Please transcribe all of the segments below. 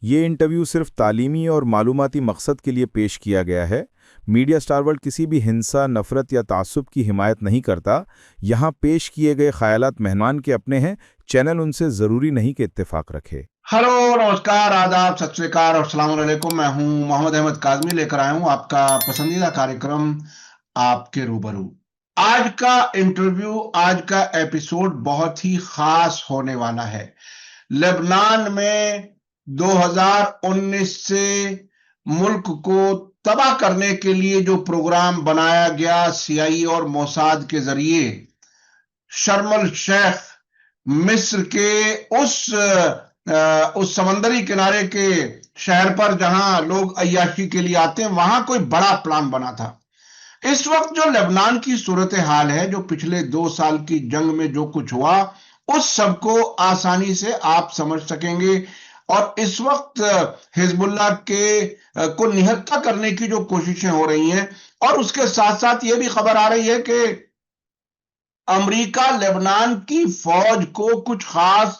یہ انٹرویو صرف تعلیمی اور معلوماتی مقصد کے لیے پیش کیا گیا ہے۔ میڈیا اسٹار ورلڈ کسی بھی ہنسا، نفرت یا تعصب کی حمایت نہیں کرتا۔ یہاں پیش کیے گئے خیالات مہمان کے اپنے ہیں، چینل ان سے ضروری نہیں کہ اتفاق رکھے۔ ہلو، نمسکار، آداب، ست شری اکال اور السلام علیکم۔ میں ہوں محمد احمد کاظمی، لے کر آیا ہوں آپ کا پسندیدہ کارکرم آپ کے روبرو۔ آج کا انٹرویو، آج کا ایپیسوڈ بہت ہی خاص ہونے والا ہے۔ لبنان میں 2019 سے ملک کو تباہ کرنے کے لیے جو پروگرام بنایا گیا CIA اور موساد کے ذریعے، شرم الشیخ مصر کے اس سمندری کنارے کے شہر پر جہاں لوگ عیاشی کے لیے آتے ہیں، وہاں کوئی بڑا پلان بنا تھا۔ اس وقت جو لبنان کی صورتحال ہے، جو پچھلے 2 سال کی جنگ میں جو کچھ ہوا، اس سب کو آسانی سے آپ سمجھ سکیں گے۔ اور اس وقت حزب اللہ کو نہتھا کرنے کی جو کوششیں ہو رہی ہیں، اور اس کے ساتھ ساتھ یہ بھی خبر آ رہی ہے کہ امریکہ لبنان کی فوج کو کچھ خاص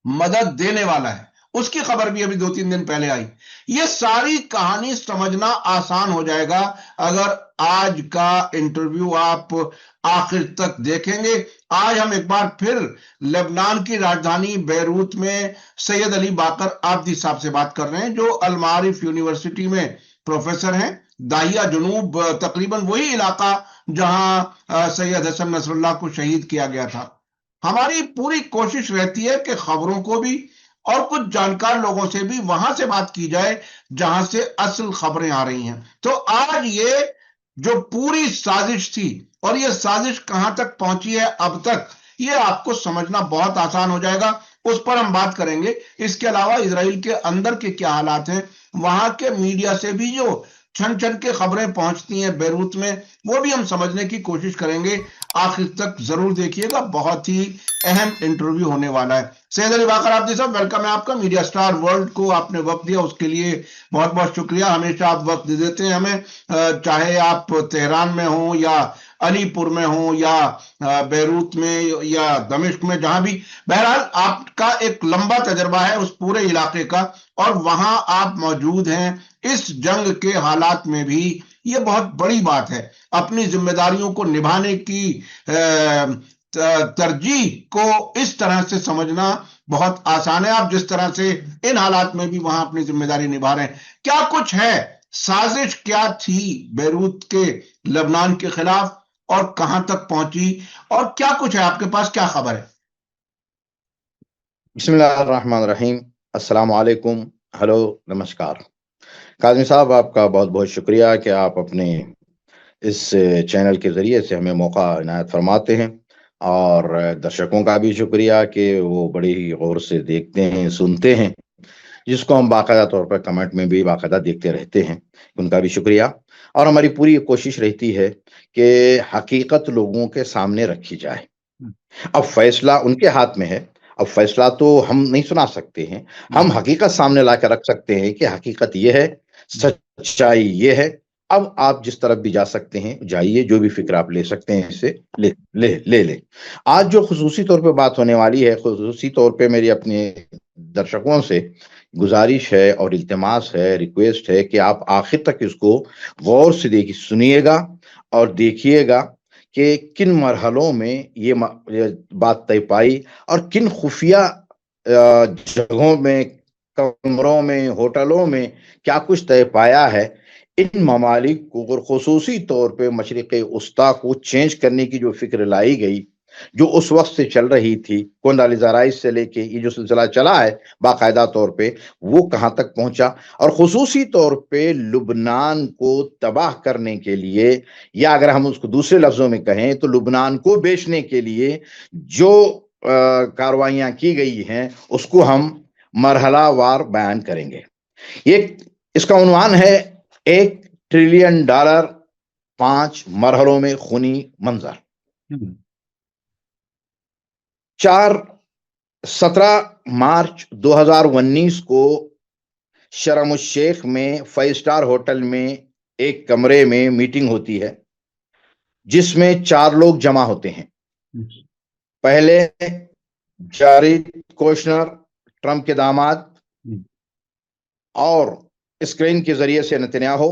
مدد دینے والا ہے، اس کی خبر بھی ابھی 2-3 دن پہلے آئی۔ یہ ساری کہانی سمجھنا آسان ہو جائے گا اگر آج کا انٹرویو آپ آخر تک دیکھیں گے۔ آج ہم ایک بار پھر لبنان کی راجدھانی بیروت میں سید علی باقر عابدی صاحب سے بات کر رہے ہیں، جو المعارف یونیورسٹی میں پروفیسر ہیں۔ داہیہ جنوب تقریباً وہی علاقہ جہاں سید حسن نصر اللہ کو شہید کیا گیا تھا۔ ہماری پوری کوشش رہتی ہے کہ خبروں کو بھی اور کچھ جانکار لوگوں سے بھی وہاں سے بات کی جائے جہاں سے اصل خبریں آ رہی ہیں۔ تو آج یہ جو پوری سازش تھی، اور یہ سازش کہاں تک پہنچی ہے اب تک، یہ آپ کو سمجھنا بہت آسان ہو جائے گا، اس پر ہم بات کریں گے۔ اس کے علاوہ اسرائیل کے اندر کے کیا حالات ہیں، وہاں کے میڈیا سے بھی جو چھن چھن کے خبریں پہنچتی ہیں بیروت میں، وہ بھی ہم سمجھنے کی کوشش کریں گے۔ آخر تک ضرور دیکھیے گا، بہت ہی اہم انٹرویو ہونے والا ہے۔ سید علی باقر عابدی صاحب، ویلکم ہے آپ کا میڈیا اسٹار ورلڈ کو۔ آپ نے وقت دیا، اس کے لیے بہت بہت شکریہ۔ ہمیشہ آپ وقت دے دیتے ہیں ہمیں، چاہے آپ تہران میں ہوں یا علی پور میں ہوں یا بیروت میں یا دمشق میں، جہاں بھی۔ بہرحال آپ کا ایک لمبا تجربہ ہے اس پورے علاقے کا، اور وہاں آپ موجود ہیں اس جنگ کے حالات میں بھی۔ یہ بہت بڑی بات ہے، اپنی ذمہ داریوں کو نبھانے کی ترجیح کو اس طرح سے سمجھنا بہت آسان ہے۔ آپ جس طرح سے ان حالات میں بھی وہاں اپنی ذمہ داری نبھا رہے ہیں، کیا کچھ ہے، سازش کیا تھی بیروت کے لبنان کے خلاف، اور کہاں تک پہنچی، اور کیا کچھ ہے آپ کے پاس، کیا خبر ہے؟ بسم اللہ الرحمن الرحیم۔ السلام علیکم، ہلو، نمسکار۔ کاظمی صاحب، آپ کا بہت بہت شکریہ کہ آپ اپنے اس چینل کے ذریعے سے ہمیں موقع عنایت فرماتے ہیں، اور درشکوں کا بھی شکریہ کہ وہ بڑی ہی غور سے دیکھتے ہیں، سنتے ہیں، جس کو ہم باقاعدہ طور پر کمنٹ میں بھی باقاعدہ دیکھتے رہتے ہیں، ان کا بھی شکریہ۔ اور ہماری پوری کوشش رہتی ہے کہ حقیقت لوگوں کے سامنے رکھی جائے۔ اب فیصلہ ان کے ہاتھ میں ہے، اب فیصلہ تو ہم نہیں سنا سکتے ہیں، ہم حقیقت سامنے لا کے رکھ سکتے ہیں کہ حقیقت یہ ہے، سچائی یہ ہے۔ اب آپ جس طرف بھی جا سکتے ہیں جائیے، جو بھی فکر آپ لے سکتے ہیں اسے لے لیں۔ آج جو خصوصی طور پہ بات ہونے والی ہے، خصوصی طور پہ میری اپنے درشکوں سے گزارش ہے اور التماس ہے، ریکویسٹ ہے کہ آپ آخر تک اس کو غور سے سنیے گا اور دیکھیے گا کہ کن مرحلوں میں یہ بات طے پائی، اور کن خفیہ جگہوں میں، کمروں میں، ہوٹلوں میں کیا کچھ طے پایا ہے۔ ان ممالک کو، اور خصوصی طور پہ مشرق وسطیٰ کو چینج کرنے کی جو فکر لائی گئی، جو اس وقت سے چل رہی تھی، کونڈالیزا رائس سے لے کے یہ جو سلسلہ چلا ہے باقاعدہ طور پہ، وہ کہاں تک پہنچا، اور خصوصی طور پہ لبنان کو تباہ کرنے کے لیے، یا اگر ہم اس کو دوسرے لفظوں میں کہیں تو لبنان کو بیچنے کے لیے جو کاروائیاں کی گئی ہیں، اس کو ہم مرحلہ وار بیان کریں گے۔ اس کا عنوان ہے $1 ٹریلین، 5 مرحلوں میں خونی منظر۔ 17 مارچ 2019 کو شرم الشیخ میں 5 اسٹار ہوٹل میں ایک کمرے میں میٹنگ ہوتی ہے، جس میں 4 لوگ جمع ہوتے ہیں۔ پہلے جارید کوشنر، ٹرمپ کے داماد، اور اسکرین کے ذریعے سے نتنیاہو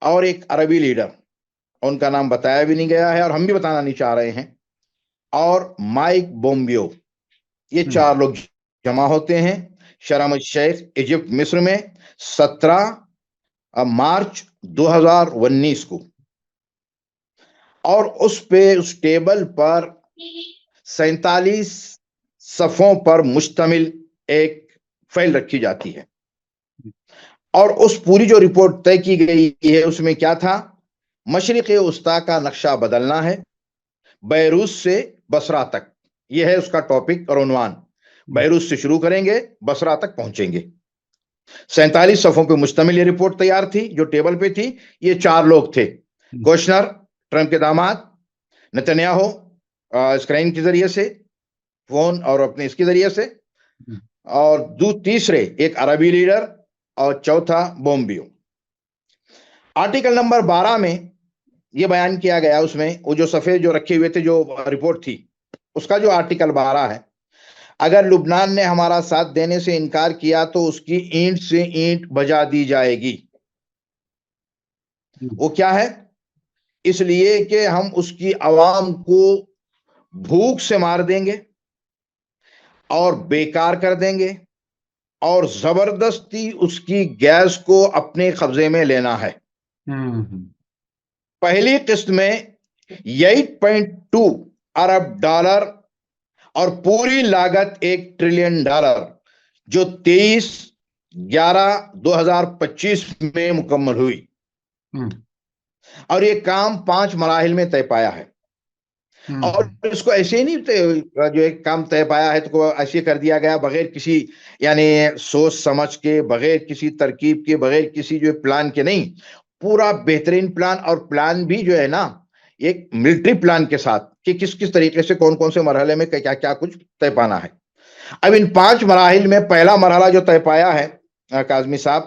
اور ایک عربی لیڈر، ان کا نام بتایا بھی نہیں گیا ہے اور ہم بھی بتانا نہیں چاہ رہے ہیں، اور مائک پومپیو، یہ 4 لوگ جمع ہوتے ہیں شرم الشیخ ایجپٹ مصر میں 17 مارچ 2019 کو، اور اس ٹیبل پر 47 صفوں پر مشتمل ایک فائل رکھی جاتی ہے، اور اس پوری جو رپورٹ طے کی گئی ہے اس میں کیا تھا؟ مشرق وسطی کا نقشہ بدلنا ہے، بیروت سے بصرہ تک، یہ ہے اس کا ٹاپک اور عنوان۔ بیروت سے شروع کریں گے، بصرہ تک پہنچیں گے۔ 47 صفوں پہ مشتمل یہ رپورٹ تیار تھی جو ٹیبل پہ تھی۔ یہ 4 لوگ تھے، کوشنر ٹرمپ کے داماد، نتنیاہو اسکرین کے ذریعے سے، فون اور اپنے اس کے ذریعے سے، اور تیسرے ایک عربی لیڈر، اور چوتھا پومپیو۔ آرٹیکل نمبر 12 میں یہ بیان کیا گیا، اس میں وہ جو صفحے جو رکھے ہوئے تھے جو رپورٹ تھی، اس کا جو آرٹیکل 12 ہے، اگر لبنان نے ہمارا ساتھ دینے سے انکار کیا تو اس کی اینٹ سے اینٹ بجا دی جائے گی۔ وہ کیا ہے؟ اس لیے کہ ہم اس کی عوام کو بھوک سے مار دیں گے اور بیکار کر دیں گے، اور زبردستی اس کی گیس کو اپنے قبضے میں لینا ہے۔ پہلی قسط میں 8.2 ارب ڈالر اور پوری لاگت $1 ٹریلین، جو 23/11/2025 میں مکمل ہوئی، اور یہ کام 5 مراحل میں طے پایا ہے۔ اور اس کو ایسے ہی نہیں جو ایک کام طے پایا ہے تو ایسے کر دیا گیا بغیر کسی یعنی سوچ سمجھ کے، بغیر کسی ترکیب کے، بغیر کسی جو پلان کے نہیں، پورا بہترین پلان، اور پلان بھی جو ہے نا ایک ملٹری پلان کے ساتھ کہ کس طریقے سے کون سے مرحلے میں کیا کیا کچھ طے پانا ہے۔ اب ان 5 مراحل میں پہلا مرحلہ جو طے پایا ہے کاظمی صاحب،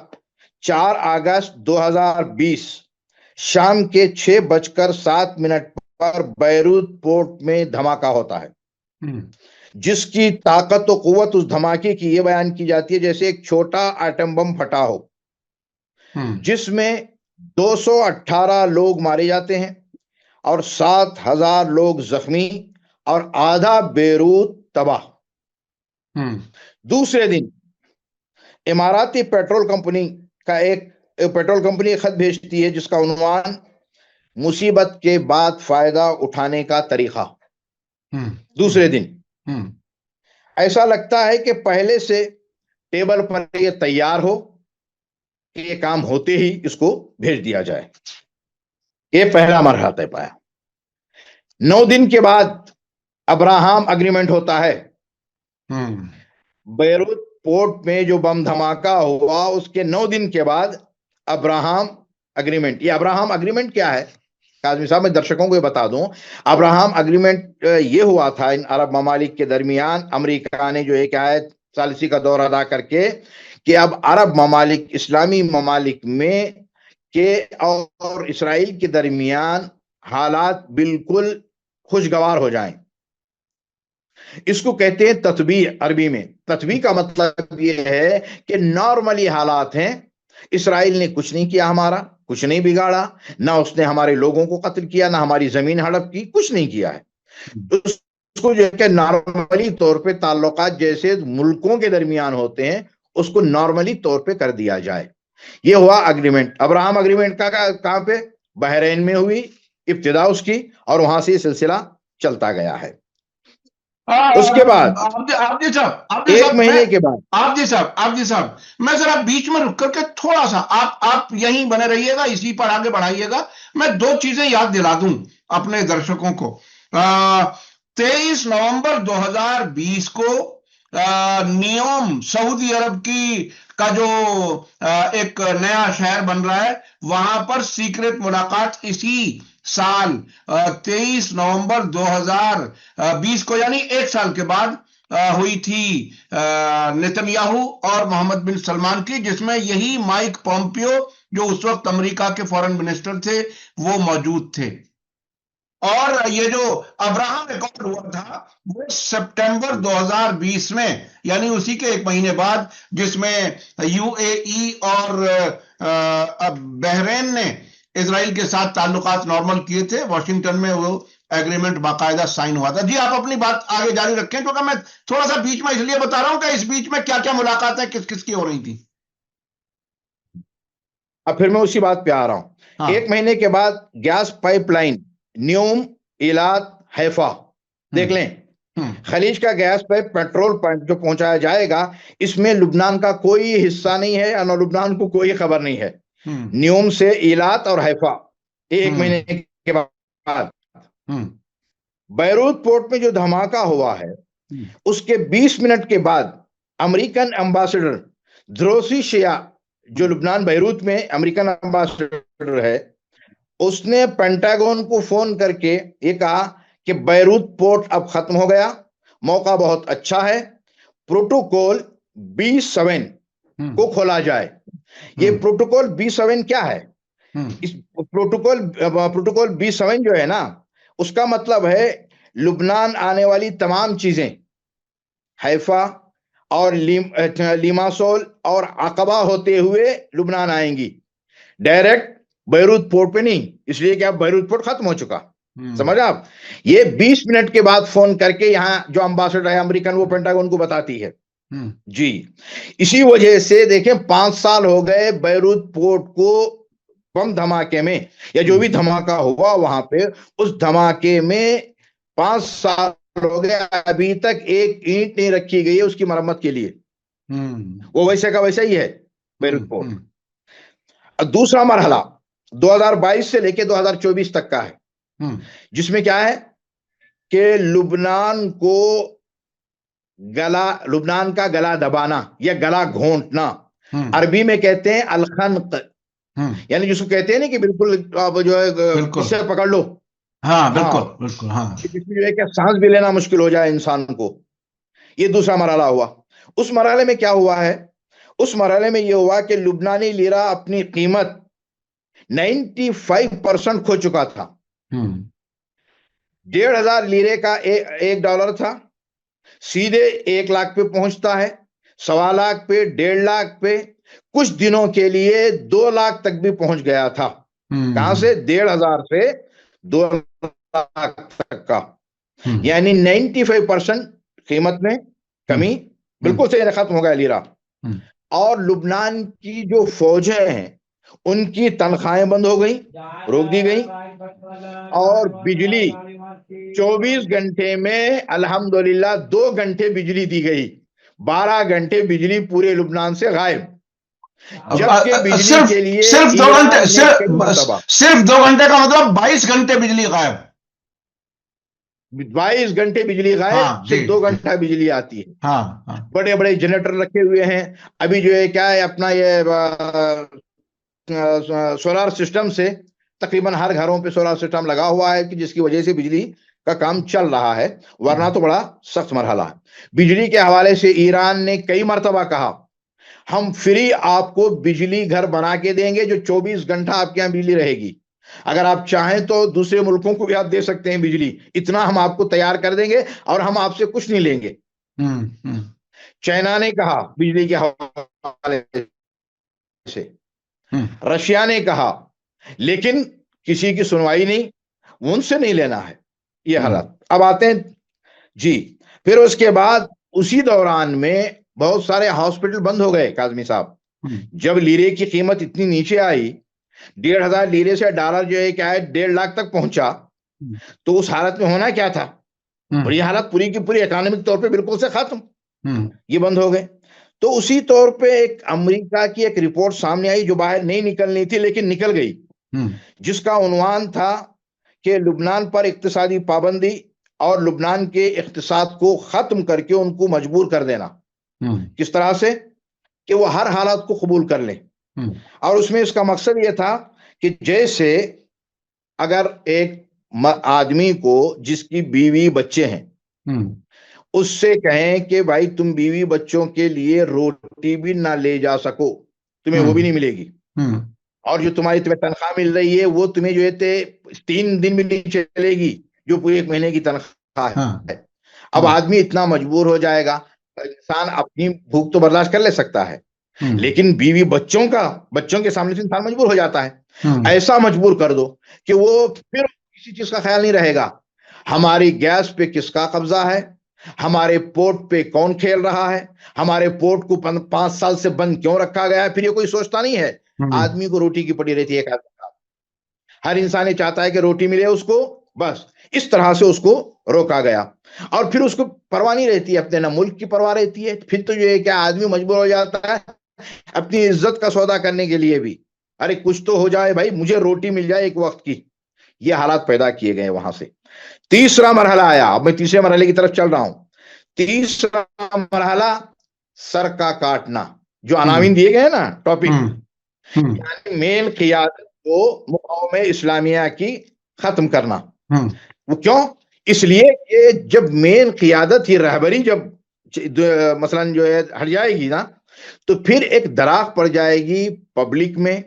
4 اگست 2020 شام کے 6:07 پر بیروت پورٹ میں دھماکہ ہوتا ہے، جس کی طاقت و قوت اس دھماکے کی یہ بیان کی جاتی ہے جیسے ایک چھوٹا ایٹم بم پھٹا ہو، جس میں 218 لوگ مارے جاتے ہیں اور 7,000 لوگ زخمی، اور آدھا بیروت تباہ۔ دوسرے دن اماراتی پیٹرول کمپنی ایک خط بھیجتی ہے جس کا عنوان مصیبت کے بعد فائدہ اٹھانے کا طریقہ۔ دوسرے دن ایسا لگتا ہے کہ پہلے سے ٹیبل پر یہ تیار ہو کہ یہ کام ہوتے ہی اس کو بھیج دیا جائے۔ یہ پہلا مرحلہ طے پایا۔ 9 دن کے بعد ابراہم اگریمنٹ ہوتا ہے۔ بیروت پورٹ میں جو بم دھماکہ ہوا اس کے 9 دن کے بعد ابراہم اگریمنٹ۔ یہ ابراہم اگریمنٹ کیا ہے کاظمی صاحب، میں درشکوں کو یہ بتا دوں۔ ابراہم اگریمنٹ یہ ہوا تھا ان عرب ممالک کے درمیان، امریکہ نے جو ایک آیت ثالثی کا دور ادا کر کے کہ اب عرب ممالک، اسلامی ممالک میں کہ اور اسرائیل کے درمیان حالات بالکل خوشگوار ہو جائیں۔ اس کو کہتے ہیں تطبیع، عربی میں تطبیع کا مطلب یہ ہے کہ نارملی حالات ہیں، اسرائیل نے کچھ نہیں کیا، ہمارا کچھ نہیں بگاڑا، نہ اس نے ہمارے لوگوں کو قتل کیا، نہ ہماری زمین ہڑپ کی، کچھ نہیں کیا ہے۔ اس کو جو کہ نارملی طور پہ تعلقات جیسے ملکوں کے درمیان ہوتے ہیں اس کو نارملی طور پہ کر دیا جائے۔ یہ ہوا اگریمنٹ۔ ابراہم اگریمنٹ کا کہاں پہ؟ بحرین میں ہوئی ابتدا اس کی، اور وہاں سے یہ سلسلہ چلتا گیا ہے۔ اس کے بعد ایک مہینے کے بعد آپ جی صاحب میں ذرا بیچ میں رک کر کے تھوڑا سا آپ یہیں بنے رہیے گا، اسی پر آگے بڑھائیے گا۔ میں 2 چیزیں یاد دلا دوں اپنے درشکوں کو۔ 23 نومبر 2020 کو نیوم، سعودی عرب کا جو ایک نیا شہر بن رہا ہے، وہاں پر سیکرٹ ملاقات اسی سال 23 نومبر 2020 کو، یعنی 1 سال کے بعد ہوئی تھی نتنیاہو اور محمد بن سلمان کی، جس میں یہی مائک پومپیو جو اس وقت امریکہ کے فارن منسٹر تھے وہ موجود تھے۔ اور یہ جو ابراہم ایکارڈ ہوا تھا وہ سپٹمبر 2020 میں، یعنی اسی کے ایک مہینے بعد، جس میں یو اے ای اور بحرین نے اسرائیل کے ساتھ تعلقات نارمل کیے تھے، واشنگٹن میں وہ ایگریمنٹ باقاعدہ سائن ہوا تھا. جی آپ اپنی بات آگے جاری رکھیں، کیونکہ میں تھوڑا سا بیچ میں اس لیے بتا رہا ہوں کہ اس بیچ میں کیا کیا ملاقاتیں کس کس کی ہو رہی تھی. اب پھر میں اسی بات پہ آ رہا ہوں. ہاں. ایک مہینے کے بعد گیس پائپ لائن نیوم ایلات حیفا دیکھ لیں، خلیج کا گیس پائپ پیٹرول پائپ جو پہنچایا جائے گا، اس میں لبنان کا کوئی حصہ نہیں ہے اور لبنان کو کوئی خبر نہیں ہے. نیوم سے ایلات اور حیفا ایک مہینے کے بعد. بیروت پورٹ میں جو دھماکہ ہوا ہے اس کے 20 منٹ کے بعد امریکن امباسڈر دروسی شیا، جو لبنان بیروت میں امریکن امباسڈر ہے، اس نے پینٹاگون کو فون کر کے یہ کہا کہ بیروت پورٹ اب ختم ہو گیا، موقع بہت اچھا ہے، پروٹوکول B7 کو کھولا جائے. یہ پروٹوکول B7 کیا ہے؟ اس پروٹوکول B7 جو ہے نا، اس کا مطلب ہے لبنان آنے والی تمام چیزیں حیفا اور لیماسول اور عقبہ ہوتے ہوئے لبنان آئیں گی، ڈائریکٹ بیروت پورٹ پہ نہیں، اس لیے کہ اب بیروت پورٹ ختم ہو چکا. سمجھ آپ؟ یہ 20 منٹ کے بعد فون کر کے یہاں جو امباسڈر ہے امریکن، وہ پینٹاگون کو بتاتی ہے. جی اسی وجہ سے دیکھیں 5 سال ہو گئے بیروت پورٹ کو بم دھماکے میں، یا جو بھی دھماکہ ہوا وہاں پہ، اس دھماکے میں 5 سال ہو گئے، ابھی تک ایک اینٹ نہیں رکھی گئی ہے اس کی مرمت کے لیے. وہ ویسے کا ویسا ہی ہے بیروت پورٹ. دوسرا مرحلہ 2022 سے لے کے 2024 تک کا ہے، جس میں کیا ہے کہ لبنان کا گلا دبانا یا گلا گھونٹنا، عربی میں کہتے ہیں الخنق، یعنی جس کو کہتے ہیں نا کہ بالکل جو ہے اس سے پکڑ لو. ہاں بالکل بالکل. ہاں جس میں جو ہے کہ سانس بھی لینا مشکل ہو جائے انسان کو. یہ دوسرا مرحلہ ہوا. اس مرحلے میں کیا ہوا ہے؟ اس مرحلے میں یہ ہوا کہ لبنانی لیرہ اپنی قیمت 95% کھو چکا تھا. 1,500 لیرے کا $1 تھا، سیدھے 1 لاکھ پہ پہنچتا ہے، 1.25 لاکھ پہ، 1.5 لاکھ پہ، کچھ دنوں کے لیے 2 لاکھ تک بھی پہنچ گیا تھا. کہاں سے؟ 1,500 سے 2 لاکھ تک کا، یعنی 95% قیمت میں کمی بالکل سے ختم ہو گیا لیرہ. اور لبنان کی جو فوجیں ہیں ان کی تنخواہیں بند ہو گئی، روک دی گئی، اور بجلی 24 گھنٹے میں الحمدللہ 2 گھنٹے بجلی دی گئی، 12 گھنٹے بجلی پورے لبنان سے غائب. جبکہ بجلی کے لیے صرف 2 گھنٹے، صرف 2 گھنٹے کا مطلب 22 گھنٹے بجلی غائب. 22 گھنٹے بجلی غائب، صرف 2 گھنٹہ بجلی آتی ہے. بڑے بڑے جنریٹر رکھے ہوئے ہیں. ابھی جو ہے کیا ہے، اپنا یہ سولار سسٹم سے تقریباً ہر گھروں پہ سولار سسٹم لگا ہوا ہے، کہ جس کی وجہ سے بجلی کا کام چل رہا ہے، ورنہ تو بڑا سخت مرحلہ ہے. بجلی کے حوالے سے ایران نے کئی مرتبہ کہا ہم فری آپ کو بجلی گھر بنا کے دیں گے جو 24 گھنٹہ آپ کے یہاں بجلی رہے گی، اگر آپ چاہیں تو دوسرے ملکوں کو بھی آپ دے سکتے ہیں بجلی، اتنا ہم آپ کو تیار کر دیں گے اور ہم آپ سے کچھ نہیں لیں گے. چائنا نے کہا بجلی کے حوالے سے، رشیا نے کہا، لیکن کسی کی سنوائی نہیں، ان سے نہیں لینا ہے. یہ حالات اب آتے ہیں. جی پھر اس کے بعد اسی دوران میں بہت سارے ہاسپٹل بند ہو گئے کاظمی صاحب. جب لیرے کی قیمت اتنی نیچے آئی، 1,500 لیرے سے ڈالر جو ہے کیا ہے 1.5 لاکھ تک پہنچا، تو اس حالت میں ہونا کیا تھا؟ اور یہ حالت پوری کی پوری اکانومک طور پہ بالکل سے ختم، یہ بند ہو گئے. تو اسی طور پہ ایک امریکہ کی ایک رپورٹ سامنے آئی جو باہر نہیں نکلنی تھی لیکن نکل گئی، جس کا عنوان تھا کہ لبنان پر اقتصادی پابندی اور لبنان کے اقتصاد کو ختم کر کے ان کو مجبور کر دینا. کس طرح سے؟ کہ وہ ہر حالات کو قبول کر لیں. اور اس میں اس کا مقصد یہ تھا کہ جیسے اگر ایک آدمی کو جس کی بیوی بچے ہیں اس سے کہیں کہ بھائی تم بیوی بچوں کے لیے روٹی بھی نہ لے جا سکو، تمہیں وہ بھی نہیں ملے گی، اور جو تمہاری تمہیں تنخواہ مل رہی ہے وہ تمہیں جو ہے 3 دن بھی نہیں چلے گی جو پورے 1 مہینے کی تنخواہ ہاں ہے. اب آدمی اتنا مجبور ہو جائے گا. انسان اپنی بھوک تو برداشت کر لے سکتا ہے لیکن بیوی بچوں کے سامنے سے انسان مجبور ہو جاتا ہے. ایسا مجبور کر دو کہ وہ پھر کسی چیز کا خیال نہیں رہے گا. ہماری گیس پہ کس کا قبضہ ہے, ہمارے پورٹ پہ کون کھیل رہا ہے, ہمارے پورٹ کو 5 سال سے بند کیوں رکھا گیا ہے, پھر یہ کوئی سوچتا نہیں ہے. آدمی کو روٹی کی پڑی رہتی ہے. ایک آدمی ہر انسان یہ چاہتا ہے کہ روٹی ملے اس کو, بس اس طرح سے اس کو روکا گیا. اور پھر اس کو پرواہ نہیں رہتی ہے, اپنے نہ ملک کی پرواہ رہتی ہے. پھر تو یہ ہے کہ آدمی مجبور ہو جاتا ہے اپنی عزت کا سودا کرنے کے لیے بھی, ارے کچھ تو ہو جائے بھائی, مجھے روٹی مل جائے ایک وقت کی. یہ حالات پیدا کیے گئے وہاں سے. تیسرا مرحلہ آیا. اب میں تیسرے مرحلے کی طرف چل رہا ہوں. تیسرا مرحلہ سر کا کاٹنا, جو عناوین دیے گئے ہیں نا ٹاپک, یعنی مین قیادت کو مقاومہ اسلامیہ کی ختم کرنا. وہ کیوں؟ اس لیے کہ جب مین قیادت ہی رہبری جب مثلا جو ہے ہٹ جائے گی نا, تو پھر ایک دراغ پڑ جائے گی پبلک میں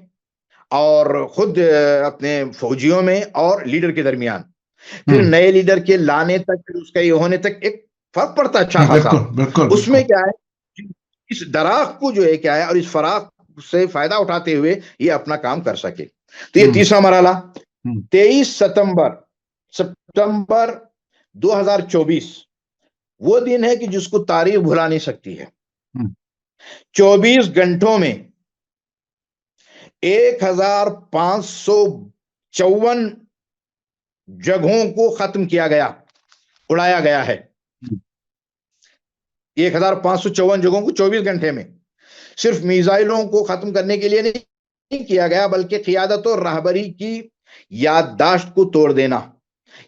اور خود اپنے فوجیوں میں اور لیڈر کے درمیان. پھر نئے لیڈر کے لانے تک, پھر اس کا یہ ہونے تک ایک فرق پڑتا ہے اچھا خاصا. اس میں کیا ہے, اس دراغ کو جو ہے کیا ہے, اور اس فراغ سے فائدہ اٹھاتے ہوئے یہ اپنا کام کر سکے. تو یہ تیسرا مرحلہ. 23 ستمبر 2024 وہ دن ہے کہ جس کو تاریخ بھلا نہیں سکتی ہے. 24 گھنٹوں میں 1554 جگہوں کو ختم کیا گیا, اڑایا گیا ہے. 1554 جگہوں کو 24 گھنٹے میں. صرف میزائلوں کو ختم کرنے کے لیے نہیں کیا گیا, بلکہ قیادت اور رہبری کی یادداشت کو توڑ دینا,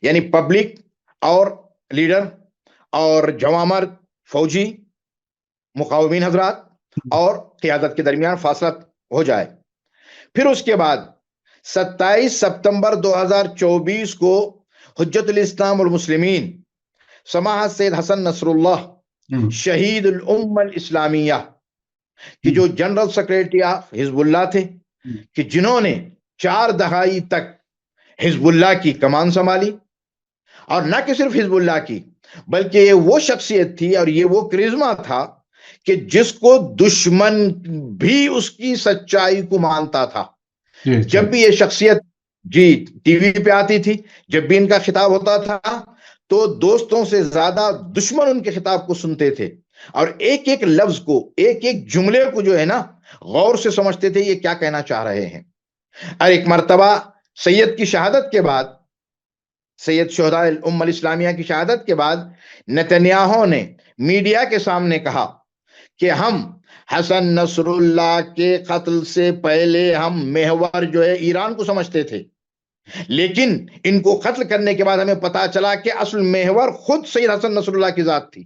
یعنی پبلک اور لیڈر اور جوان مرد, فوجی, مقاومین حضرات اور قیادت کے درمیان فاصلہ ہو جائے. پھر اس کے بعد 27 ستمبر 2024 کو حجت الاسلام والمسلمین سماحت سید حسن نصر اللہ شہید الامہ الاسلامیہ کہ جو جنرل سیکریٹری آف حزب اللہ تھے, کہ جنہوں نے 4 دہائی تک حزب اللہ کی کمان سنبھالی, اور نہ کہ صرف حزب اللہ کی بلکہ یہ وہ شخصیت تھی اور یہ وہ کرزما تھا کہ جس کو دشمن بھی اس کی سچائی کو مانتا تھا. جب بھی یہ شخصیت ٹی وی پہ آتی تھی, جب بھی ان کا خطاب ہوتا تھا, تو دوستوں سے زیادہ دشمن ان کے خطاب کو سنتے تھے اور ایک ایک لفظ کو, ایک ایک جملے کو جو ہے نا غور سے سمجھتے تھے یہ کیا کہنا چاہ رہے ہیں. اور ایک مرتبہ سید کی شہادت کے بعد, سید شہداء الامہ الاسلامیہ کی شہادت کے بعد, نتنیاہو نے میڈیا کے سامنے کہا کہ ہم حسن نصر اللہ کے قتل سے پہلے ہم محور جو ہے ایران کو سمجھتے تھے, لیکن ان کو قتل کرنے کے بعد ہمیں پتا چلا کہ اصل محور خود سید حسن نصر اللہ کی ذات تھی.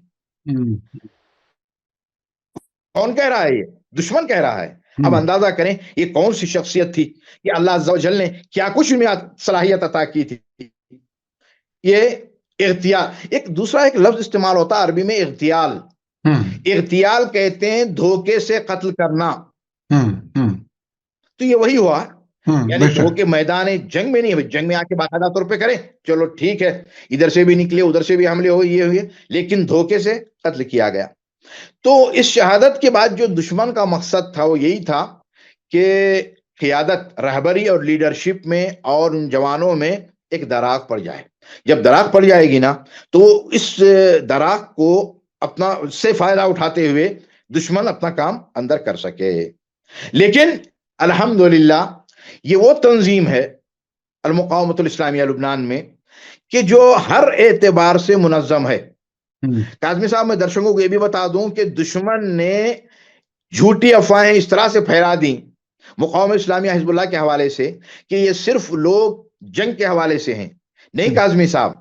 کون کہہ رہا ہے؟ یہ دشمن کہہ رہا ہے. اب اندازہ کریں یہ کون سی شخصیت تھی کہ اللہ عز و جل نے کیا کچھ میں صلاحیت عطا کی تھی. یہ اغتیال, ایک دوسرا ایک لفظ استعمال ہوتا ہے عربی میں, اغتیال. اغتیال کہتے ہیں دھوکے سے قتل کرنا. تو یہ وہی ہوا, یعنی دھوکے میدان جنگ میں نہیں, جنگ میں آ کے باقاعدہ طور پہ کریں, چلو ٹھیک ہے, ادھر سے بھی نکلے ادھر سے بھی حملے ہوئے, یہ ہوئے, لیکن دھوکے سے قتل کیا گیا. تو اس شہادت کے بعد جو دشمن کا مقصد تھا وہ یہی تھا کہ قیادت, رہبری اور لیڈرشپ میں اور ان جوانوں میں ایک دراغ پڑ جائے. جب دراغ پڑ جائے گی نا تو اس دراغ کو اپنا سے فائدہ اٹھاتے ہوئے دشمن اپنا کام اندر کر سکے. لیکن الحمدللہ یہ وہ تنظیم ہے المقاومۃ الاسلامیہ لبنان میں کہ جو ہر اعتبار سے منظم ہے. کاظمی صاحب میں درشکوں کو یہ بھی بتا دوں کہ دشمن نے جھوٹی افواہیں اس طرح سے پھیلا دیں مقاومہ اسلامیہ حزب اللہ کے حوالے سے کہ یہ صرف لوگ جنگ کے حوالے سے ہیں. نہیں کاظمی صاحب,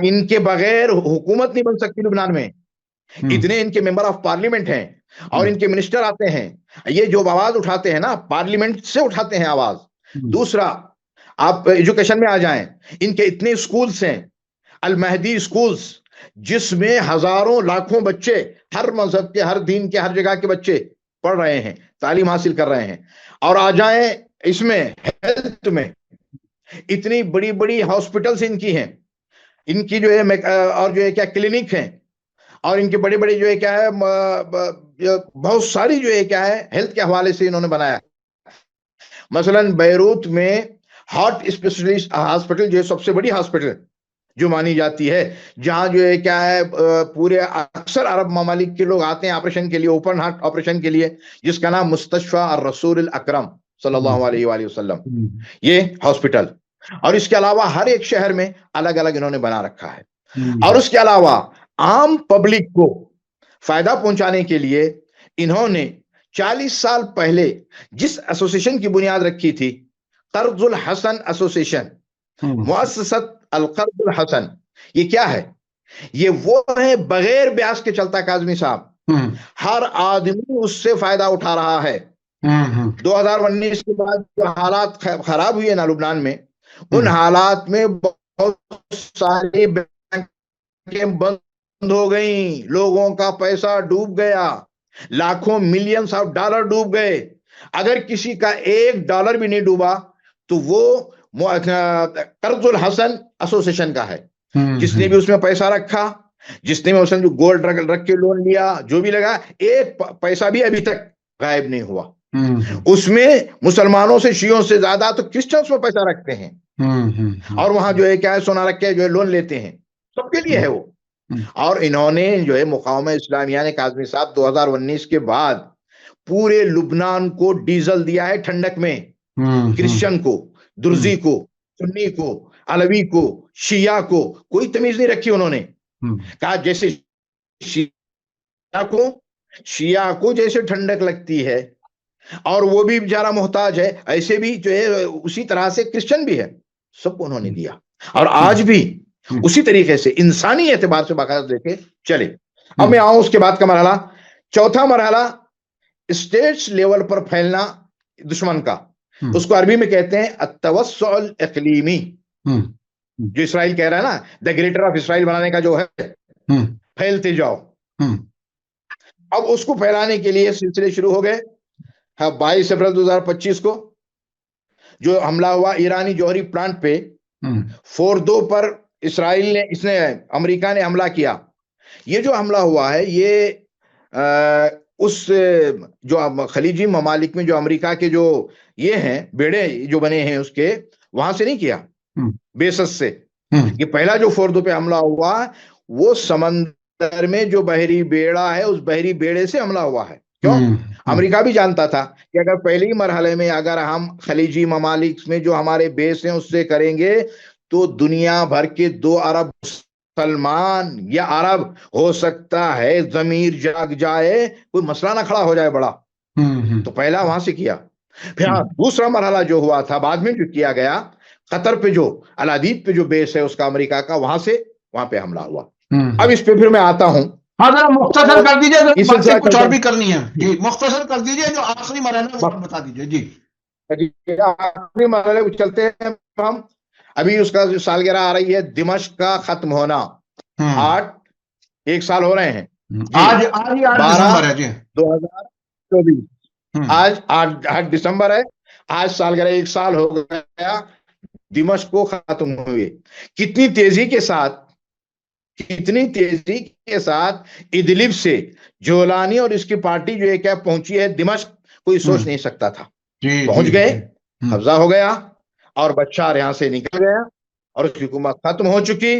ان کے بغیر حکومت نہیں بن سکتی لبنان میں. اتنے ان کے ممبر آف پارلیمنٹ ہیں اور ان کے منسٹر آتے ہیں, یہ جو آواز اٹھاتے ہیں نا پارلیمنٹ سے اٹھاتے ہیں آواز. دوسرا آپ ایجوکیشن میں آ جائیں, ان کے اتنے اسکولز ہیں, المہدی اسکولز, جس میں ہزاروں لاکھوں بچے ہر مذہب کے, ہر دین کے, ہر جگہ کے بچے پڑھ رہے ہیں، تعلیم حاصل کر رہے ہیں، اور آ جائیں اس میں ہیلتھ میں، اتنی بڑی بڑی ہاسپٹلز ان کی ہیں، ان کی جو ہے اور جو ہے کیا کلینک ہیں، اور ان کے بڑے بڑے جو ہے کیا ہے بہت ساری جو ہے کیا ہے ہیلتھ کے حوالے سے انہوں نے بنایا. مثلا بیروت میں ہارٹ اسپیشلسٹ ہاسپٹل جو ہے سب سے بڑی ہاسپٹل جو مانی جاتی ہے، جہاں جو ہے کیا ہے پورے اکثر عرب ممالک کے لوگ آتے ہیں آپریشن کے لیے، اوپن ہارٹ آپریشن کے لیے، جس کا نام مستشفی الرسول الاکرم صلی اللہ علیہ وآلہ وسلم، یہ ہاسپٹل. اور اس کے علاوہ ہر ایک شہر میں الگ الگ انہوں نے بنا رکھا ہے. اور اس کے علاوہ عام پبلک کو فائدہ پہنچانے کے لیے انہوں نے 40 سال پہلے جس ایسوسیشن کی بنیاد رکھی تھی، قرض الحسن ایسوسیشن، مؤسسۃ القرض الحسن، یہ کیا ہے؟ یہ وہ ہے بغیر بیاج کے چلتا کاظمی صاحب، ہر آدمی اس سے فائدہ اٹھا رہا ہے. 2019 کے بعد جو حالات خراب ہوئے نا لبنان میں، ان حالات میں بہت ساری بینکیں بند ہو گئیں، لوگوں کا پیسہ ڈوب گیا، لاکھوں ملینز آف ڈالر ڈوب گئے. اگر کسی کا $1 بھی نہیں ڈوبا تو وہ قرض الحسن ایسوسیشن کا ہے. جس نے بھی اس میں پیسہ رکھا، جس نے بھی اس میں جو گولڈ رکھ کے لون لیا، جو بھی لگا، ایک پیسہ بھی ابھی تک غائب نہیں ہوا. اس میں مسلمانوں سے شیعوں سے زیادہ تو کرسچنز میں پیسہ رکھتے ہیں، اور وہاں جو ہے کیا ہے سونا رکھ کے جو ہے لون لیتے ہیں، سب کے لیے ہے وہ. اور انہوں نے جو ہے مقاومہ اسلامیہ نے کاظمی صاحب 2019 کے بعد پورے لبنان کو ڈیزل دیا ہے ٹھنڈک میں، کرسچن کو، درزی کو، سنی کو، علوی کو، شیعہ کو، کوئی تمیز نہیں رکھی. انہوں نے کہا جیسے شیعہ کو جیسے ٹھنڈک لگتی ہے اور وہ بھی بیچارہ محتاج ہے، ایسے بھی جو ہے اسی طرح سے کرسچن بھی ہے، سب کو انہوں نے دیا. اور آج بھی اسی طریقے سے انسانی اعتبار سے باقاعدہ دیکھے چلے. اب میں آؤں اس کے بعد کا مرحلہ، چوتھا مرحلہ، اسٹیٹس لیول پر پھیلنا دشمن کا. اس کو عربی میں کہتے ہیں التوسع الاقلیمی، جو اسرائیل کہہ رہا ہے نا، دا گریٹر آف اسرائیل بنانے کا جو ہے، پھیلتے جاؤ. اب اس کو پھیلانے کے لیے سلسلے شروع ہو گئے. 22 اپریل 2025 کو جو حملہ ہوا ایرانی جوہری پلانٹ پہ، فوردو پر اسرائیل نے امریکہ نے حملہ کیا. یہ جو حملہ ہوا ہے یہ اس جو خلیجی ممالک میں جو امریکہ کے جو یہ ہیں بیڑے جو بنے ہیں اس کے، وہاں سے نہیں کیا، بیسس سے. یہ پہلا جو فوردو پہ حملہ ہوا وہ سمندر میں جو بحری بیڑا ہے اس بحری بیڑے سے حملہ ہوا ہے. کیوں؟ امریکہ بھی جانتا تھا کہ اگر پہلے ہی مرحلے میں اگر ہم خلیجی ممالک میں جو ہمارے بیس ہیں اس سے کریں گے تو دنیا بھر کے 2 ارب مسلمان یا عرب ہو سکتا ہے ضمیر جاگ جائے، کوئی مسئلہ نہ کھڑا ہو جائے بڑا. تو پہلا وہاں سے کیا. پھر دوسرا مرحلہ جو ہوا تھا بعد میں جو کیا گیا، قطر پہ جو العدید پہ جو بیس ہے اس کا امریکہ کا، وہاں پہ حملہ ہوا. اب اس پہ پھر میں آتا ہوں. ہاں ذرا مختصر کر دیجیے، باتیں کچھ اور بھی کرنی ہے. جی مختصر کر دیجیے، جو آخری مرحلہ وہ بتا دیجیے. جی آخری مرحلے کو چلتے ہیں ہم. ابھی اس کا جو سالگرہ آ رہی ہے دمشق کا ختم ہونا، 1 سال ہو رہے ہیں. آج 12 دسمبر ہے جی 2024. آج 8 دسمبر ہے. آج سالگرہ 1 سال ہو گیا دمشق کو ختم ہوئے. کتنی تیزی کے ساتھ ادلب سے جولانی اور اس کی پارٹی جو ہے کیا پہنچی ہے دمشق، کوئی سوچ نہیں سکتا تھا. پہنچ گئے، قبضہ ہو گیا، اور بشار یہاں سے نکل گیا اور اس کی حکومت ختم ہو چکی.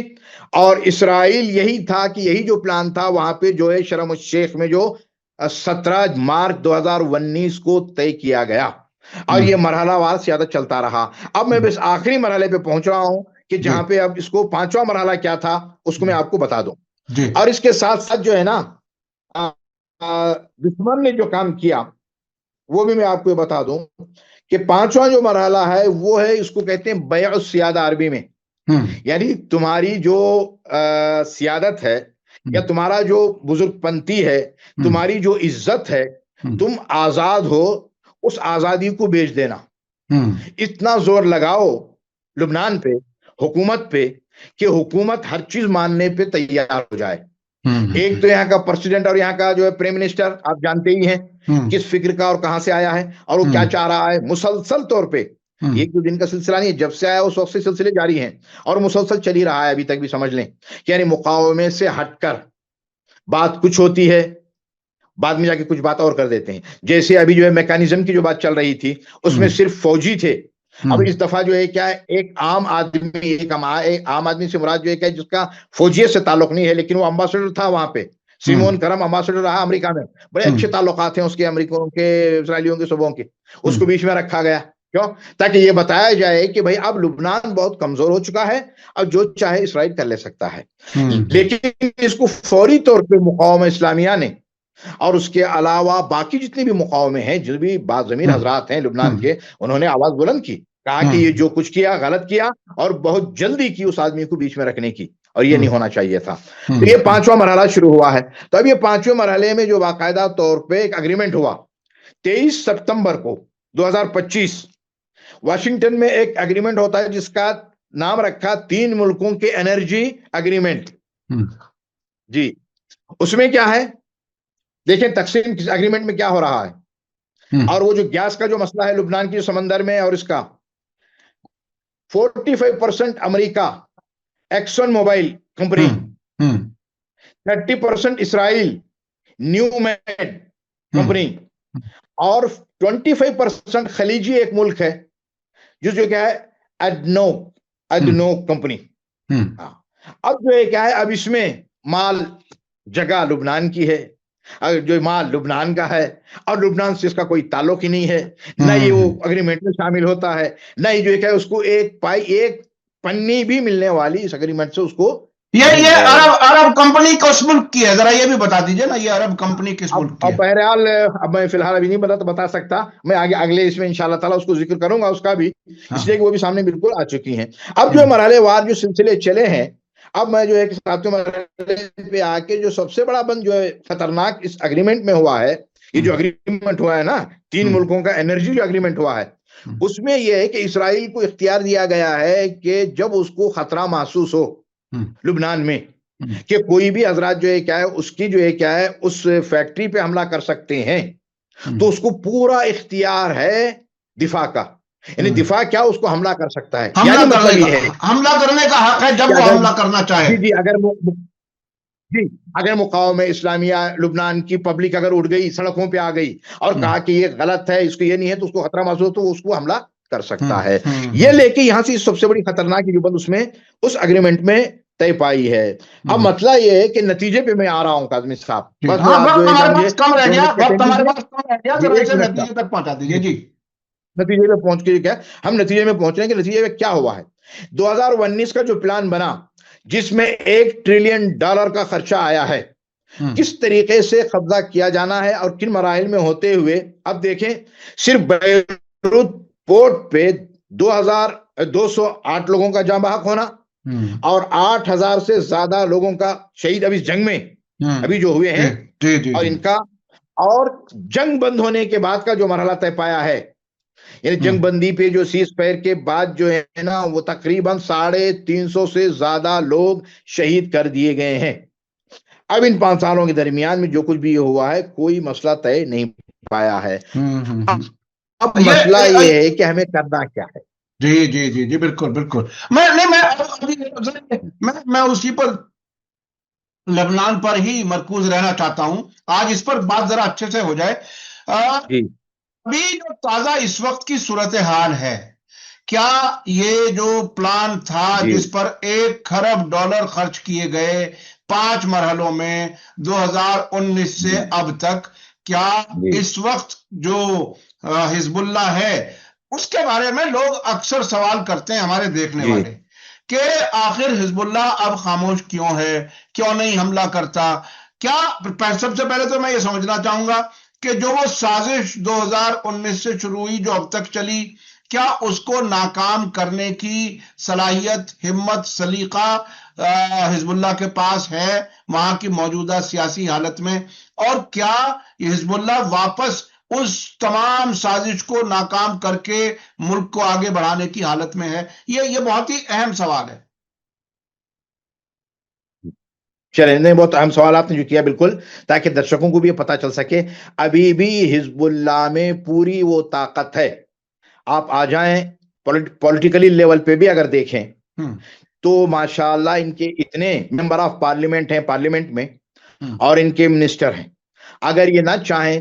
اور اسرائیل یہی تھا کہ یہی جو پلان تھا وہاں پہ جو ہے شرم الشیخ میں جو 17 مارچ 2019 کو طے کیا گیا، اور یہ مرحلہ وار سیادت چلتا رہا. اب میں بس آخری مرحلے پہ پہنچ رہا ہوں کہ جہاں پہ اب اس کو 5واں مرحلہ کیا تھا اس کو میں آپ کو بتا دوں. اور اس کے ساتھ ساتھ جو ہے نا دشمن نے جو کام کیا وہ بھی میں آپ کو بتا دوں کہ 5واں جو مرحلہ ہے وہ ہے، اس کو کہتے ہیں بیع السیادہ عربی میں. یعنی تمہاری جو سیادت ہے یا تمہارا جو بزرگ پنتی ہے، تمہاری جو عزت ہے، تم آزاد ہو، اس آزادی کو بیچ دینا. اتنا زور لگاؤ لبنان پہ، حکومت پہ، کہ حکومت ہر چیز ماننے پہ تیار ہو جائے. ایک تو یہاں کا پریزیڈنٹ اور یہاں کا جو ہے پرائم منسٹر آپ جانتے ہی ہیں کس فکر کا اور کہاں سے آیا ہے اور وہ کیا چاہ رہا ہے مسلسل طور پہ. ایک دو دن کا سلسلہ نہیں ہے، جب سے آیا اس وقت سے سلسلے جاری ہیں اور مسلسل چل ہی رہا ہے ابھی تک بھی، سمجھ لیں. یعنی مقاومے سے ہٹ کر بات کچھ ہوتی ہے، بعد میں جا کے کچھ بات اور کر دیتے ہیں. جیسے ابھی جو ہے میکانزم کی جو بات چل رہی تھی اس میں صرف فوجی تھے. اب اس دفعہ جو ہے کیا ہے، ایک عام آدمی، ایک عام آدمی سے مراد جو ہے کیا، جس کا فوجیت سے تعلق نہیں ہے لیکن وہ امباسڈر تھا وہاں پہ. سیمون کرم امباسڈر رہا امریکہ میں، بڑے اچھے تعلقات ہیں اس کے امریکوں کے، اسرائیلیوں کے، صوبوں کے. اس کو بیچ میں رکھا گیا. کیوں؟ تاکہ یہ بتایا جائے کہ بھائی اب لبنان بہت کمزور ہو چکا ہے، اب جو چاہے اسرائیل کر لے سکتا ہے. لیکن اس کو فوری طور پہ مقاومہ اسلامیہ نے اور اس کے علاوہ باقی جتنے بھی مقاومے ہیں، جو بھی باضمیر حضرات ہیں لبنان کے، انہوں نے آواز بلند کی، کہا کہ یہ جو کچھ کیا غلط کیا اور بہت جلدی کی اس آدمی کو بیچ میں رکھنے کی، اور یہ نہیں ہونا چاہیے تھا. تو یہ پانچواں مرحلہ شروع ہوا ہے. تو اب یہ پانچویں مرحلے میں جو باقاعدہ طور پہ ایک اگریمنٹ ہوا 23 ستمبر کو 2025 واشنگٹن میں. ایک اگریمنٹ ہوتا ہے جس کا نام رکھا 3 ملکوں کے انرجی اگریمنٹ. جی اس میں کیا ہے دیکھیں، تقسیم اگریمنٹ میں کیا ہو رہا ہے، اور وہ جو گیس کا جو مسئلہ ہے لبنان کی سمندر میں، اور اس کا 45% امریکہ ایکسن موبائل کمپنی، 30% اسرائیل نیو میڈ کمپنی، اور 25% خلیجی ایک ملک ہے جو کیا ہے ایڈنو کمپنی. اب جو ہے کیا ہے، اب اس میں مال جگہ لبنان کی ہے، جو مال لبنان کا ہے، اور لبنان سے اس کا کوئی تعلق ہی نہیں ہے. نہ یہ وہ اگریمنٹ میں شامل ہوتا ہے، نہ ہی جو ہے کہ اس کو ایک پنی بھی ملنے والی اس اگریمنٹ سے اس کو. یہ عرب کمپنی کس ملک کی ہے، ذرا یہ بھی بتا دیجئے نا، یہ عرب کمپنی کس ملک کی ہے؟ بہرحال اب میں فی الحال ابھی نہیں بتا سکتا، میں آگے اگلے اس میں انشاءاللہ تعالیٰ اس کو ذکر کروں گا اس کا بھی، اس لیے کہ وہ بھی سامنے بالکل آ چکی ہیں. اب جو مرحلے وار جو سلسلے چلے ہیں، اب میں جو ہے کہ ساتویں مرحلے پہ آ کے جو سب سے بڑا بند جو ہے خطرناک اس اگریمنٹ میں ہوا ہے، یہ جو اگریمنٹ ہوا ہے نا 3 ملکوں کا انرجی جو اگریمنٹ ہوا ہے، اس میں یہ ہے کہ اسرائیل کو اختیار دیا گیا ہے کہ جب اس کو خطرہ محسوس ہو لبنان میں کہ کوئی بھی حضرات جو ہے کیا ہے اس کی جو ہے کیا ہے اس فیکٹری پہ حملہ کر سکتے ہیں، تو اس کو پورا اختیار ہے دفاع کا. یعنی دفاع کیا اس کو حملہ کر سکتا ہے، حملہ کرنے کا حق ہے جب وہ حملہ کرنا چاہے. جی اگر مقاومہ اسلامیہ لبنان کی پبلک اگر اٹھ گئی، سڑکوں پہ آ گئی اور کہا کہ یہ غلط ہے، اس کو یہ نہیں ہے، تو اس کو خطرہ محسوس ہو تو اس کو حملہ کر سکتا ہے. یہ لے کے یہاں سے سب سے بڑی خطرناک جو بند اس میں اس اگریمنٹ میں طے پائی ہے. اب مسئلہ یہ ہے کہ نتیجے پہ میں آ رہا ہوں کاظمی صاحب، بس نتیجے میں پہنچ کے کیا ہم نتیجے میں پہنچ رہے ہیں کہ نتیجے میں کیا ہوا ہے. 2019 کا جو پلان بنا جس میں $1 ٹریلین کا خرچہ آیا ہے، کس طریقے سے قبضہ کیا جانا ہے اور کن مراحل میں ہوتے ہوئے، اب دیکھیں صرف بیروت پورٹ پہ 2208 لوگوں کا جاں بحق ہونا اور 8000 سے زیادہ لوگوں کا شہید اب اس جنگ میں ابھی جو ہوئے ہیں، اور ان کا اور جنگ بند ہونے کے بعد کا جو مرحلہ طے پایا ہے، یعنی جنگ بندی پہ جو سیز فائر کے بعد جو ہے نا وہ تقریباً 350 سے زیادہ لوگ شہید کر دیے گئے ہیں. اب ان 5 سالوں کے درمیان میں جو کچھ بھی ہوا ہے کوئی مسئلہ طے نہیں پایا ہے. اب مسئلہ یہ ہے کہ ہمیں کرنا کیا ہے. جی بالکل. میں اسی پر لبنان پر ہی مرکوز رہنا چاہتا ہوں، آج اس پر بات ذرا اچھے سے ہو جائے. ابھی جو تازہ اس وقت کی صورتحال ہے، کیا یہ جو پلان تھا جس پر $1 کھرب خرچ کیے گئے 5 مرحلوں میں 2019 سے اب تک، کیا اس وقت جو حزب اللہ ہے اس کے بارے میں لوگ اکثر سوال کرتے ہیں ہمارے دیکھنے والے کہ آخر حزب اللہ اب خاموش کیوں ہے، کیوں نہیں حملہ کرتا؟ کیا سب سے پہلے تو میں یہ سمجھنا چاہوں گا کہ جو وہ سازش 2019 سے شروع ہوئی جو اب تک چلی، کیا اس کو ناکام کرنے کی صلاحیت، ہمت، سلیقہ حزب اللہ کے پاس ہے وہاں کی موجودہ سیاسی حالت میں؟ اور کیا حزب اللہ واپس اس تمام سازش کو ناکام کر کے ملک کو آگے بڑھانے کی حالت میں ہے؟ یہ بہت ہی اہم سوال ہے. چلیں، نہیں بہت اہم سوال آپ نے جو کیا، بالکل، تاکہ درشکوں کو بھی یہ پتا چل سکے. ابھی بھی حزب اللہ میں پوری وہ طاقت ہے. آپ آ جائیں پولیٹیکلی لیول پہ بھی اگر دیکھیں تو ماشاءاللہ ان کے اتنے ممبر آف پارلیمنٹ ہیں پارلیمنٹ میں، اور ان کے منسٹر ہیں. اگر یہ نہ چاہیں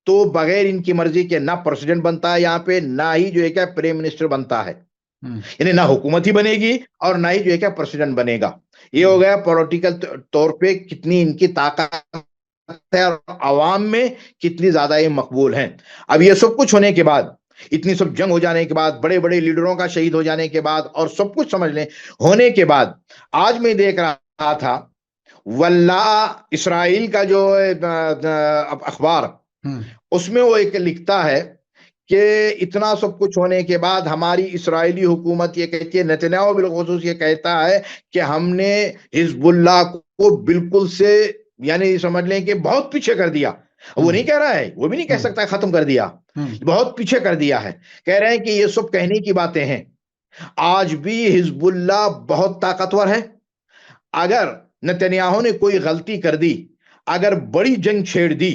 تو بغیر ان کی مرضی کے نہ پریزیڈنٹ بنتا ہے یہاں پہ، نہ ہی جو ہے کیا پرائم منسٹر بنتا ہے. یعنی نہ حکومت ہی بنے گی اور نہ ہی جو ہے کیا پریزیڈنٹ بنے گا. یہ ہو گیا پولیٹیکل طور پہ کتنی ان کی طاقت ہے اور عوام میں کتنی زیادہ یہ مقبول ہیں. اب یہ سب کچھ ہونے کے بعد، اتنی سب جنگ ہو جانے کے بعد، بڑے بڑے لیڈروں کا شہید ہو جانے کے بعد، اور سب کچھ سمجھ لیں ہونے کے بعد، آج میں دیکھ رہا تھا واللہ اسرائیل کا جو اخبار، اس میں وہ ایک لکھتا ہے کہ اتنا سب کچھ ہونے کے بعد ہماری اسرائیلی حکومت یہ کہتی ہے، نتنیاہو بالخصوص یہ کہتا ہے کہ ہم نے حزب اللہ کو بالکل سے، یعنی سمجھ لیں کہ بہت پیچھے کر دیا. وہ نہیں کہہ رہا ہے، وہ بھی نہیں کہہ سکتا ختم کر دیا، بہت پیچھے کر دیا ہے. کہہ رہے ہیں کہ یہ سب کہنے کی باتیں ہیں. آج بھی حزب اللہ بہت طاقتور ہے. اگر نتنیاہو نے کوئی غلطی کر دی، اگر بڑی جنگ چھیڑ دی،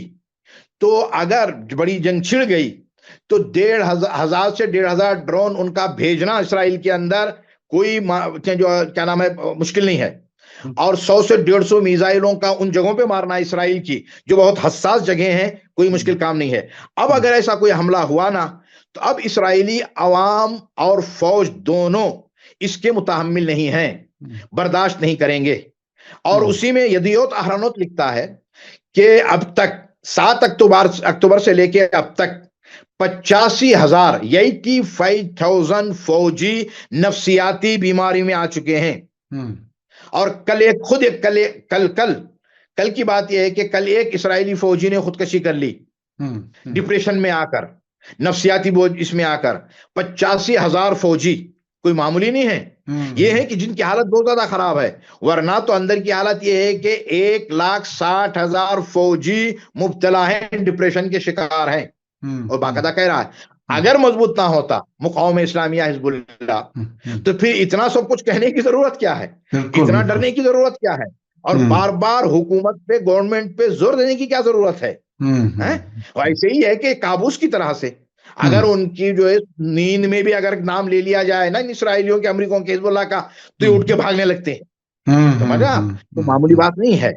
تو اگر بڑی جنگ چھڑ گئی تو 1,500 سے 1,500 ڈرون ان کا بھیجنا اسرائیل کے اندر کوئی جو کیا نام ہے مشکل نہیں ہے. اور 100 سے 150 میزائلوں کا ان جگہوں پہ مارنا اسرائیل کی جو بہت حساس جگہیں ہیں کوئی مشکل کام نہیں ہے. اب اگر ایسا کوئی حملہ ہوا نا، تو اب اسرائیلی عوام اور فوج دونوں اس کے متحمل نہیں ہیں، برداشت نہیں کریں گے. اور اسی میں یدیوت احرنوت لکھتا ہے کہ اب تک 7 اکتوبر سے لے کے اب تک 85,000 فوجی نفسیاتی بیماری میں آ چکے ہیں. اور کل کی بات یہ ہے کہ کل ایک اسرائیلی فوجی نے خودکشی کر لی، ڈپریشن میں آ کر، نفسیاتی بوجھ اس میں آ کر. 85,000 فوجی کوئی معمولی نہیں ہے. یہ ہے کہ جن کی حالت بہت زیادہ خراب ہے، ورنہ تو اندر کی حالت یہ ہے کہ 1,60,000 فوجی مبتلا ہیں، ڈپریشن کے شکار ہیں. اور باقاعدہ کہہ رہا ہے اگر مضبوط نہ ہوتا مقاومت اسلامیہ حزب اللہ تو پھر اتنا سب کچھ کہنے کی ضرورت کیا ہے، اتنا ڈرنے کی ضرورت کیا ہے، اور بار بار حکومت پہ، گورنمنٹ پہ زور دینے کی کیا ضرورت ہے. ایسے ہی ہے کہ کابوس کی طرح سے اگر ان کی جو ہے نیند میں بھی اگر نام لے لیا جائے نا اسرائیلیوں کے، امریکوں کے، حزب اللہ کا، تو یہ اٹھ کے بھاگنے لگتے ہیں. سمجھا؟ تو معمولی بات نہیں ہے.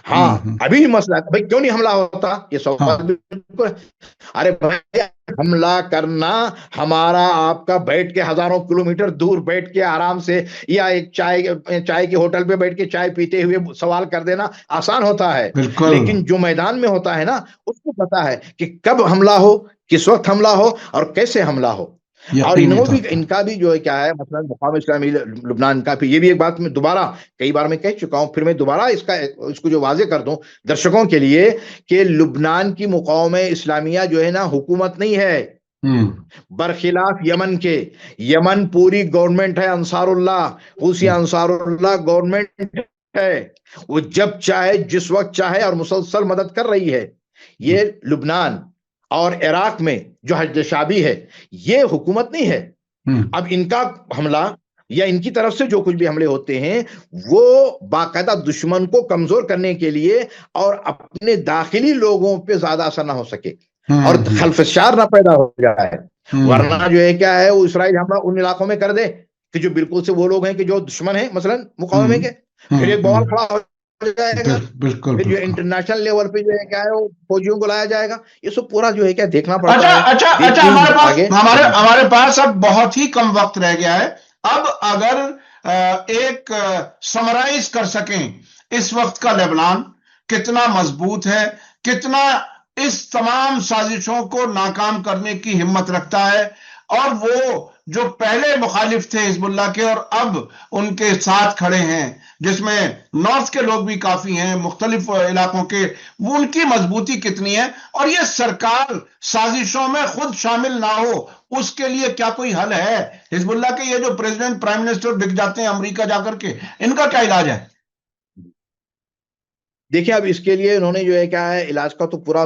ہاں ابھی بھی مسئلہ ہے، بھائی کیوں نہیں حملہ ہوتا، یہ سوال بالکل. ارے بھائی حملہ کرنا ہمارا آپ کا بیٹھ کے ہزاروں کلومیٹر دور بیٹھ کے آرام سے، یا ایک چائے کے ہوٹل پہ بیٹھ کے چائے پیتے ہوئے سوال کر دینا آسان ہوتا ہے. لیکن جو میدان میں ہوتا ہے نا، اس کو پتا ہے کہ کب حملہ ہو، کس وقت حملہ ہو اور کیسے حملہ ہو. اور ان کا بھی جو ہے کیا ہے، مثلا مقاومت اسلامی لبنان کا بھی، یہ بھی ایک بات میں دوبارہ کئی بار میں کہہ چکا ہوں، پھر میں دوبارہ اس کو جو واضح کر دوں درشکوں کے لیے کہ لبنان کی مقاومت اسلامیہ جو ہے نا حکومت نہیں ہے، برخلاف یمن کے. یمن پوری گورنمنٹ ہے، انصار اللہ، حوثی انصار اللہ گورنمنٹ ہے، وہ جب چاہے جس وقت چاہے اور مسلسل مدد کر رہی ہے. یہ لبنان اور عراق میں جو حشد شعبی ہے یہ حکومت نہیں ہے. اب ان کا حملہ یا ان کی طرف سے جو کچھ بھی حملے ہوتے ہیں وہ باقاعدہ دشمن کو کمزور کرنے کے لیے اور اپنے داخلی لوگوں پہ زیادہ اثر نہ ہو سکے اور خلفشار نہ پیدا ہو جائے. ورنہ جو ہے کیا ہے، وہ اسرائیل حملہ ان علاقوں میں کر دے کہ جو بالکل سے وہ لوگ ہیں کہ جو دشمن ہیں مثلا مقاومے کے، پھر ایک بوال کھڑا ہو جائے گا، بالکل جو انٹرنیشنل لیول پہ جو ہے کیا ہے وہ فوجیوں کو لایا جائے گا. یہ سب پورا جو ہے کیا دیکھنا پڑتا ہے. اچھا ہمارے پاس اب بہت ہی کم وقت رہ گیا ہے. اب اگر ایک سمرائز کر سکیں اس وقت کا لبنان کتنا مضبوط ہے، کتنا اس تمام سازشوں کو ناکام کرنے کی ہمت رکھتا ہے، اور وہ جو پہلے مخالف تھے حزب اللہ کے اور اب ان کے ساتھ کھڑے ہیں، جس میں نارتھ کے لوگ بھی کافی ہیں، مختلف علاقوں کے، وہ ان کی مضبوطی کتنی ہے، اور یہ سرکار سازشوں میں خود شامل نہ ہو اس کے لیے کیا کوئی حل ہے؟ حزب اللہ کے یہ جو پریزیڈنٹ، پرائم منسٹر بک جاتے ہیں امریکہ جا کر کے، ان کا کیا علاج ہے؟ دیکھیں اب اس کے لیے انہوں نے جو ہے کیا ہے علاج کا تو پورا